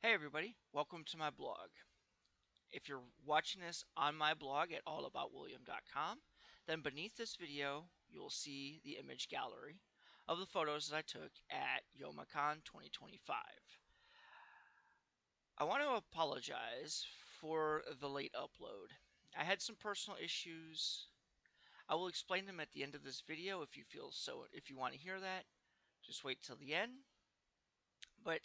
Hey everybody, welcome to my blog. If you're watching this on my blog at allaboutwilliam.com, then beneath this video you'll see the image gallery of the photos that I took at Youmacon 2025. I want to apologize for the late upload. I had some personal issues. I will explain them at the end of this video if you want to hear that. Just wait till the end. But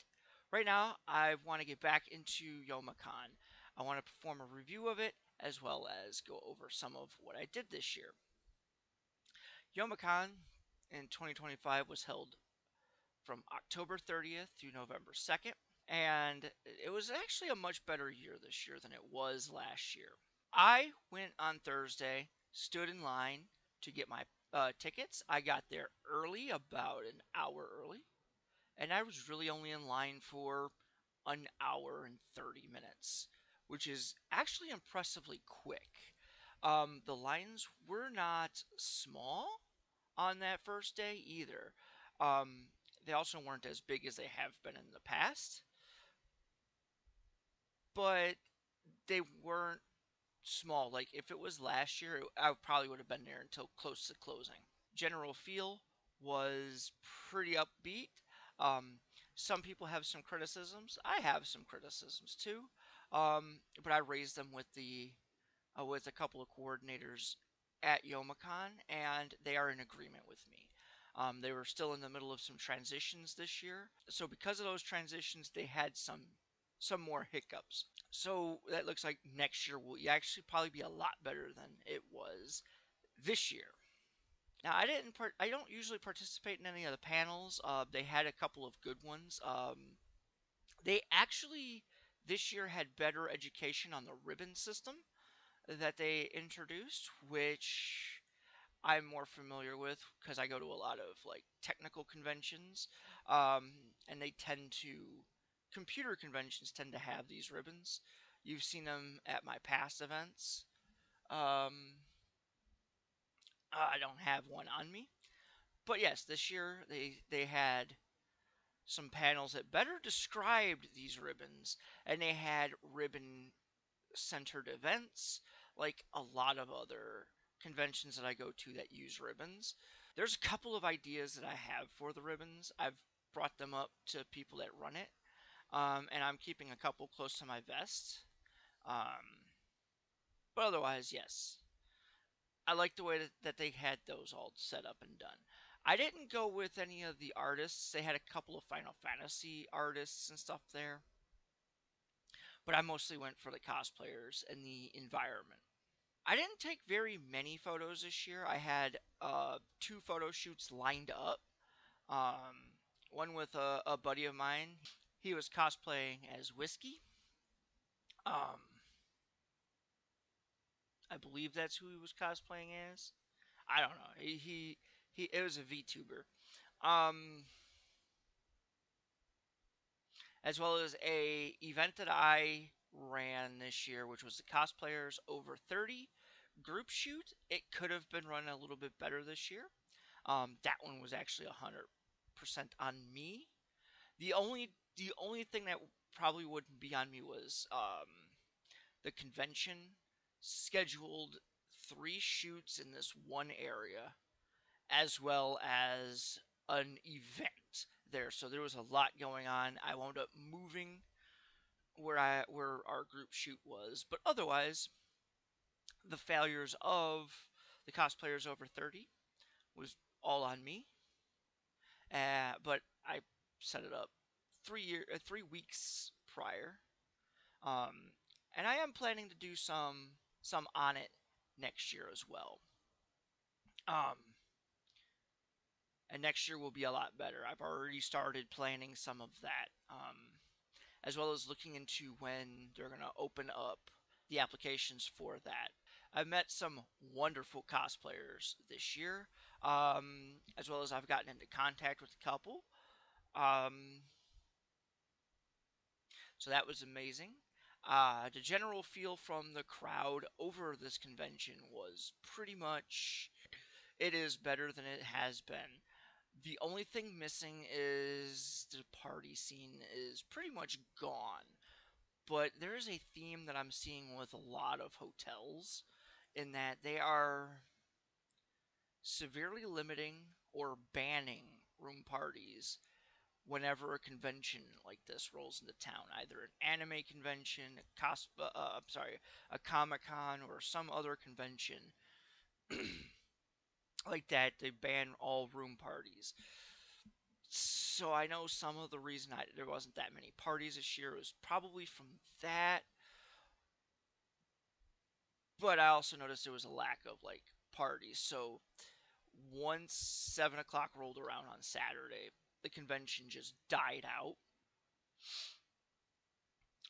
right now, I want to get back into Youmacon. I want to perform a review of it, as well as go over some of what I did this year. Youmacon in 2025 was held from October 30th through November 2nd, and it was actually a much better year this year than it was last year. I went on Thursday, stood in line to get my tickets. I got there early, about an hour early. And I was really only in line for an hour and 30 minutes, which is actually impressively quick. The lines were not small on that first day either. They also weren't as big as they have been in the past, but they weren't small. Like if it was last year, I probably would have been there until close to closing. General feel was pretty upbeat. Um, some people have some criticisms. I have some criticisms too, but I raised them with a couple of coordinators at Youmacon, and they are in agreement with me. They were still in the middle of some transitions this year, so because of those transitions, they had some more hiccups. So that looks like next year will actually probably be a lot better than it was this year. Now I don't usually participate in any of the panels. They had a couple of good ones. They actually this year had better education on the ribbon system that they introduced, which I'm more familiar with because I go to a lot of like technical conventions, and computer conventions tend to have these ribbons. You've seen them at my past events. Um, I don't have one on me. But yes, this year they had some panels that better described these ribbons, and they had ribbon centered events like a lot of other conventions that I go to that use ribbons. There's a couple of ideas that I have for the ribbons. I've brought them up to people that run it, and I'm keeping a couple close to my vest. Um, but otherwise, yes, I like the way that they had those all set up and done. I didn't go with any of the artists. They had a couple of Final Fantasy artists and stuff there. But I mostly went for the cosplayers and the environment. I didn't take very many photos this year. I had two photo shoots lined up. One with a buddy of mine. He was cosplaying as Whiskey. Um, I believe that's who he was cosplaying as. I don't know. He it was a VTuber. Um, as well as a event that I ran this year, which was the cosplayers over 30 group shoot. It could have been run a little bit better this year. That one was actually 100% on me. The only thing that probably wouldn't be on me was the convention scheduled 3 shoots in this one area, as well as an event there. So there was a lot going on. I wound up moving where our group shoot was, but otherwise, the failures of the cosplayers over 30 was all on me. But I set it up 3 weeks prior, um, and I am planning to do some on it next year as well. Um, and next year will be a lot better. I've already started planning some of that, as well as looking into when they're going to open up the applications for that. I've met some wonderful cosplayers this year, as well as I've gotten into contact with a couple. Um, so that was amazing. The general feel from the crowd over this convention was pretty much it is better than it has been. The only thing missing is the party scene is pretty much gone. But there is a theme that I'm seeing with a lot of hotels in that they are severely limiting or banning room parties whenever a convention like this rolls into town, either an anime convention, I'm sorry, a Comic Con, or some other convention like that. They ban all room parties. So I know some of the reason there wasn't that many parties this year was probably from that, but I also noticed there was a lack of like parties. So once 7 o'clock rolled around on Saturday, the convention just died out.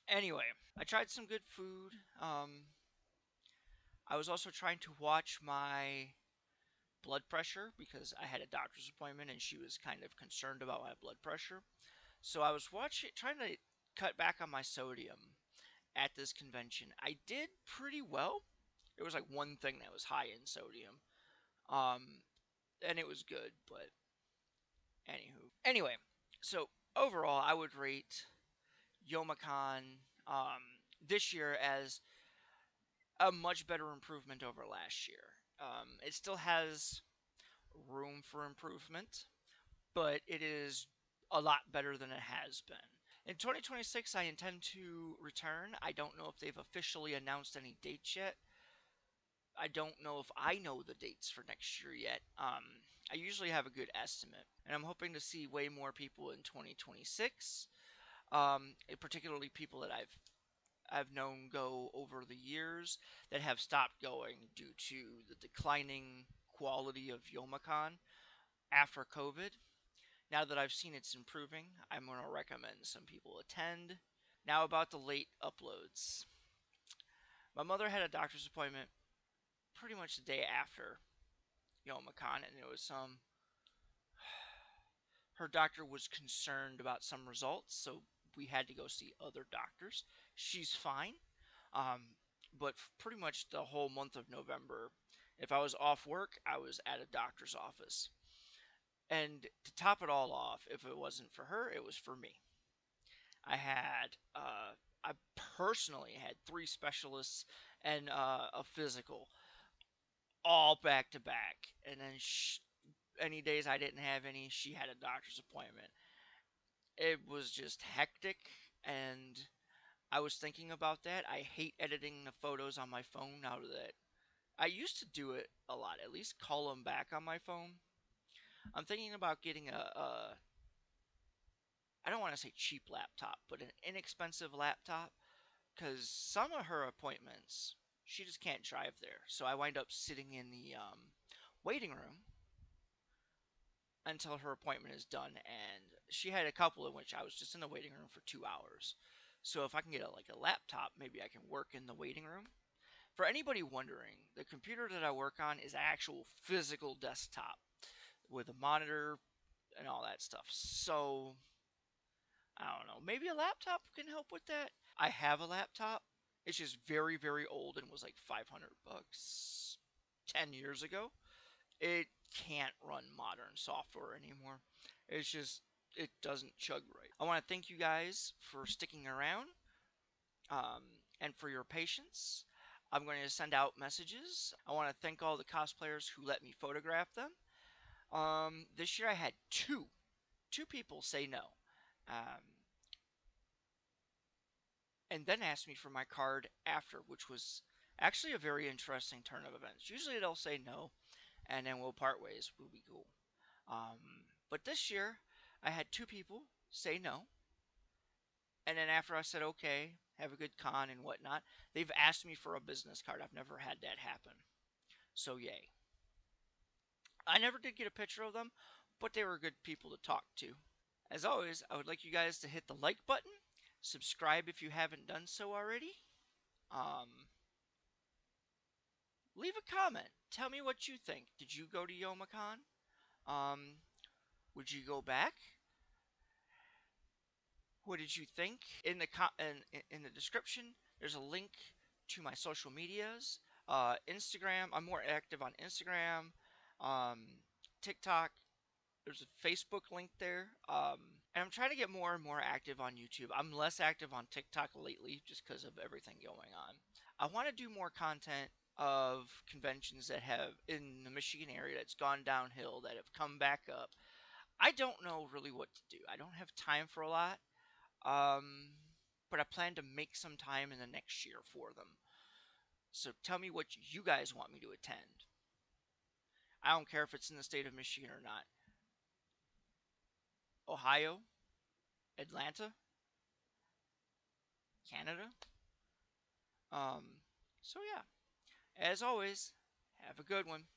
Anyway, I tried some good food. I was also trying to watch my blood pressure because I had a doctor's appointment and she was kind of concerned about my blood pressure. So I was trying to cut back on my sodium at this convention. I did pretty well. There was like one thing that was high in sodium, um, and it was good. But anyway, so overall, I would rate Youmacon this year as a much better improvement over last year. It still has room for improvement, but it is a lot better than it has been. In 2026, I intend to return. I don't know if they've officially announced any dates yet. I don't know if I know the dates for next year yet. I usually have a good estimate, and I'm hoping to see way more people in 2026. Particularly people that I've known go over the years that have stopped going due to the declining quality of Youmacon after COVID. Now that I've seen it's improving, I'm going to recommend some people attend. Now about the late uploads. My mother had a doctor's appointment pretty much the day after Youmacon, and it was her doctor was concerned about some results, so we had to go see other doctors. She's fine, um, but pretty much the whole month of November, if I was off work, I was at a doctor's office. And to top it all off, if it wasn't for her, it was for me. I personally had three specialists and a physical all back to back, and then any days I didn't have any, she had a doctor's appointment. It was just hectic, and I was thinking about that. I hate editing the photos on my phone now that I used to do it a lot, at least call them back on my phone. I'm thinking about getting a I don't want to say cheap laptop, but an inexpensive laptop because some of her appointments she just can't drive there. So I wind up sitting in the waiting room until her appointment is done, and she had a couple in which I was just in the waiting room for 2 hours. So if I can get like a laptop, maybe I can work in the waiting room. For anybody wondering, the computer that I work on is an actual physical desktop with a monitor and all that stuff. So I don't know. Maybe a laptop can help with that. I have a laptop. It's just very, very old and was like $500 10 years ago. It can't run modern software anymore. It's just, it doesn't chug right. I want to thank you guys for sticking around and for your patience. I'm going to send out messages. I want to thank all the cosplayers who let me photograph them. This year I had two people say no. Um, and then asked me for my card after, which was actually a very interesting turn of events. Usually they'll say no, and then we'll part ways. We'll be cool. But this year, I had two people say no, and then after I said okay, have a good con and whatnot, they've asked me for a business card. I've never had that happen, so yay. I never did get a picture of them, but they were good people to talk to. As always, I would like you guys to hit the like button, subscribe if you haven't done so already. Um, Leave a comment. Tell me what you think. Did you go to Youmacon? Um, would you go back? What did you think? In the description, there's a link to my social medias. Instagram. I'm more active on Instagram, um, TikTok, There's a Facebook link there. And I'm trying to get more and more active on YouTube. I'm less active on TikTok lately just because of everything going on. I want to do more content of conventions that have in the Michigan area that's gone downhill, that have come back up. I don't know really what to do. I don't have time for a lot. Um, but I plan to make some time in the next year for them. So tell me what you guys want me to attend. I don't care if it's in the state of Michigan or not. Ohio, Atlanta, Canada. Um, so yeah, as always, have a good one.